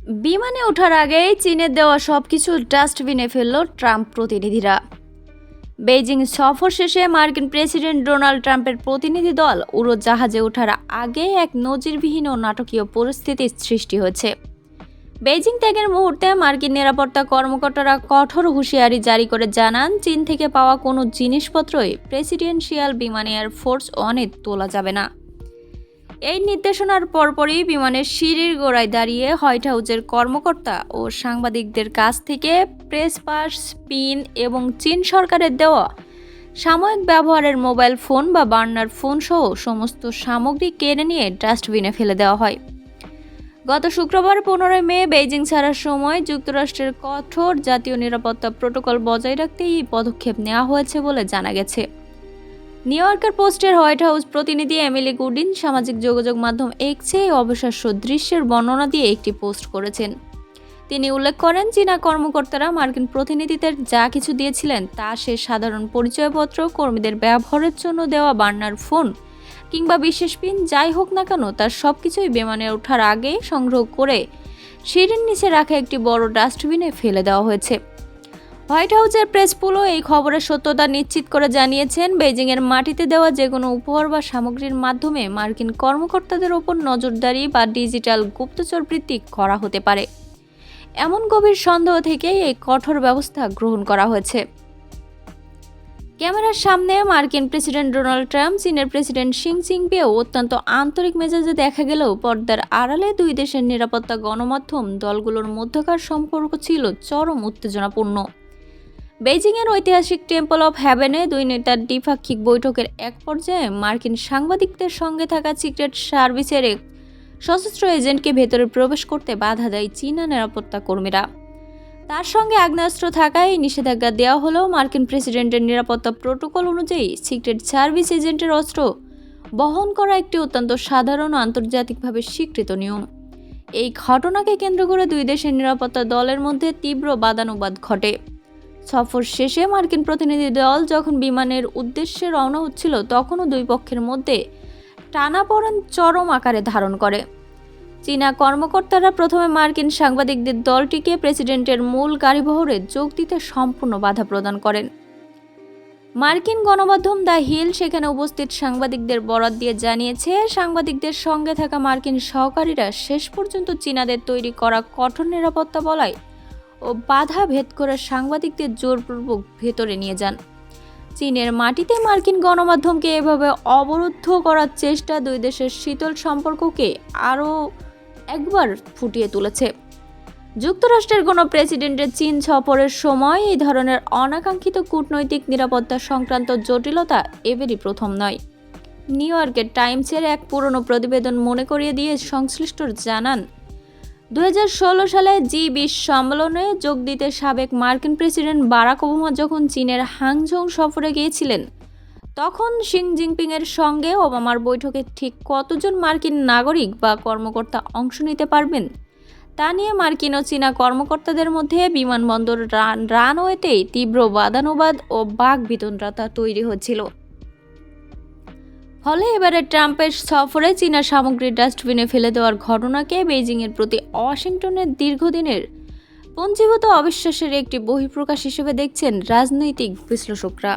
বিমানে ওঠার আগেই চীনের দেওয়া সবকিছু ডাস্টবিনে ফেলল ট্রাম্প প্রতিনিধিরা। বেইজিং সফর শেষে মার্কিন প্রেসিডেন্ট ডোনাল্ড ট্রাম্পের প্রতিনিধি দল উড়োজাহাজে ওঠার আগে এক নজিরবিহীন ও নাটকীয় পরিস্থিতির সৃষ্টি হয়েছে। বেইজিং ত্যাগের মুহূর্তে মার্কিন নিরাপত্তা কর্মকর্তারা কঠোর হুঁশিয়ারি জারি করে জানান, চীন থেকে পাওয়া কোনো জিনিসপত্রই প্রেসিডেন্সিয়াল বিমান এয়ার ফোর্স ওয়ানে তোলা যাবে না। এই নির্দেশনার পরপরই বিমানের সিঁড়ির গোড়ায় দাঁড়িয়ে হোয়াইট হাউসের কর্মকর্তা ও সাংবাদিকদের কাছ থেকে প্রেস পাস, পিন এবং চীন সরকারের দেওয়া সাময়িক ব্যবহারের মোবাইল ফোন বা বার্নার ফোন সহ সমস্ত সামগ্রী কেড়ে নিয়ে ডাস্টবিনে ফেলে দেওয়া হয়। গত শুক্রবার 15 মে বেইজিং ছাড়ার সময় যুক্তরাষ্ট্রের কঠোর জাতীয় নিরাপত্তা প্রোটোকল বজায় রাখতে এই পদক্ষেপ নেওয়া হয়েছে বলে জানা গেছে। নিউ ইয়র্কের পোস্টের হোয়াইট হাউস প্রতিনিধি এমিলি গুডিন সামাজিক যোগাযোগ মাধ্যম এক্সে এই অবিশ্বাস্য দৃশ্যের বর্ণনা দিয়ে একটি পোস্ট করেছেন। তিনি উল্লেখ করেন, চীনা কর্মকর্তারা মার্কিন প্রতিনিধিদের যা কিছু দিয়েছিলেন তা সে সাধারণ পরিচয়পত্র, কর্মীদের ব্যবহারের জন্য দেওয়া বার্নার ফোন কিংবা বিশেষ পিন যাই হোক না কেন, তার সবকিছুই বিমানে ওঠার আগে সংগ্রহ করে সিঁড়ির নিচে রাখা একটি বড় ডাস্টবিনে ফেলে দেওয়া হয়েছে। হোয়াইট হাউসের প্রেস পুলও এই খবরের সত্যতা নিশ্চিত করে জানিয়েছেন, বেইজিংয়ের মাটিতে দেওয়া যে কোনো উপহার বা সামগ্রীর মাধ্যমে মার্কিন কর্মকর্তাদের ওপর নজরদারি বা ডিজিটাল গুপ্তচরবৃত্তি করা হতে পারে। এমন গভীর সন্দেহ থেকেই এই কঠোর ব্যবস্থা গ্রহণ করা হয়েছে। ক্যামেরার সামনে মার্কিন প্রেসিডেন্ট ডোনাল্ড ট্রাম্প, চীনের প্রেসিডেন্ট শি জিনপিংও অত্যন্ত আন্তরিক মেজাজে দেখা গেলেও পর্দার আড়ালে দুই দেশের নিরাপত্তা গণমাধ্যম দলগুলোর মধ্যকার সম্পর্ক ছিল চরম উত্তেজনাপূর্ণ। বেইজিংয়ের ঐতিহাসিক টেম্পল অফ হেভেনে দুই নেতার দ্বিপাক্ষিক বৈঠকের এক পর্যায়ে মার্কিন সাংবাদিকদের সঙ্গে থাকা সিক্রেট সার্ভিসের এক সশস্ত্র এজেন্টকে ভেতরে প্রবেশ করতে বাধা দেয় চীনা নিরাপত্তা কর্মীরা। তার সঙ্গে আগ্নেয়াস্ত্র থাকায় নিষেধাজ্ঞা দেওয়া হলেও মার্কিন প্রেসিডেন্টের নিরাপত্তা প্রোটোকল অনুযায়ী সিক্রেট সার্ভিস এজেন্টের অস্ত্র বহন করা একটি অত্যন্ত সাধারণ ও আন্তর্জাতিকভাবে স্বীকৃত নিয়ম। এই ঘটনাকে কেন্দ্র করে দুই দেশের নিরাপত্তা দলের মধ্যে তীব্র বাদানুবাদ ঘটে। সফর শেষে মার্কিন প্রতিনিধি দল যখন বিমানের উদ্দেশ্যে রওনা হচ্ছিল, তখনও দুই পক্ষের মধ্যে টানাপোড়েন চরম আকারে ধারণ করে। চীনা কর্মকর্তারা প্রথমে মার্কিন সাংবাদিকদের দলটিকে প্রেসিডেন্টের মূল গাড়িবহরে যোগ দিতে সম্পূর্ণ বাধা প্রদান করেন। মার্কিন গণমাধ্যম দ্য হিল সেখানে উপস্থিত সাংবাদিকদের বরাত দিয়ে জানিয়েছে, সাংবাদিকদের সঙ্গে থাকা মার্কিন সহকারীরা শেষ পর্যন্ত চীনাদের তৈরি করা কঠোর নিরাপত্তা বলয় ও বাধা ভেদ করে সাংবাদিকদের জোরপূর্বক ভেতরে নিয়ে যান। চীনের মাটিতে মার্কিন গণমাধ্যমকে এভাবে অবরুদ্ধ করার চেষ্টা দুই দেশের শীতল সম্পর্ককে আরও একবার ফুটিয়ে তুলেছে। যুক্তরাষ্ট্রের কোনো প্রেসিডেন্টের চীন সফরের সময় এই ধরনের অনাকাঙ্ক্ষিত কূটনৈতিক নিরাপত্তা সংক্রান্ত জটিলতা এবারই প্রথম নয়। নিউ ইয়র্কের টাইমসের এক পুরনো প্রতিবেদন মনে করিয়ে দিয়ে সংশ্লিষ্টরা জানান, 2016 সালে জি20 সম্মেলনে যোগ দিতে সাবেক মার্কিন প্রেসিডেন্ট বারাক ওবামা যখন চীনের হাংঝৌ সফরে গিয়েছিলেন, তখন শি জিনপিংয়ের সঙ্গে ওবামার বৈঠকে ঠিক কতজন মার্কিন নাগরিক বা কর্মকর্তা অংশ নিতে পারবেন তা নিয়ে মার্কিন ও চীনা কর্মকর্তাদের মধ্যে বিমানবন্দর রানওয়েতেই তীব্র বাদানুবাদ ও বাকবিতণ্ডতা তৈরি হচ্ছিল। ফলে এবারে ট্রাম্পের সফরে চীনা সামগ্রী ডাস্টবিনে ফেলে দেওয়ার ঘটনাকে বেইজিংয়ের প্রতি ওয়াশিংটনের দীর্ঘদিনের পঞ্জীভূত অবিশ্বাসের একটি বহিঃপ্রকাশ হিসেবে দেখছেন রাজনৈতিক বিশ্লেষকরা।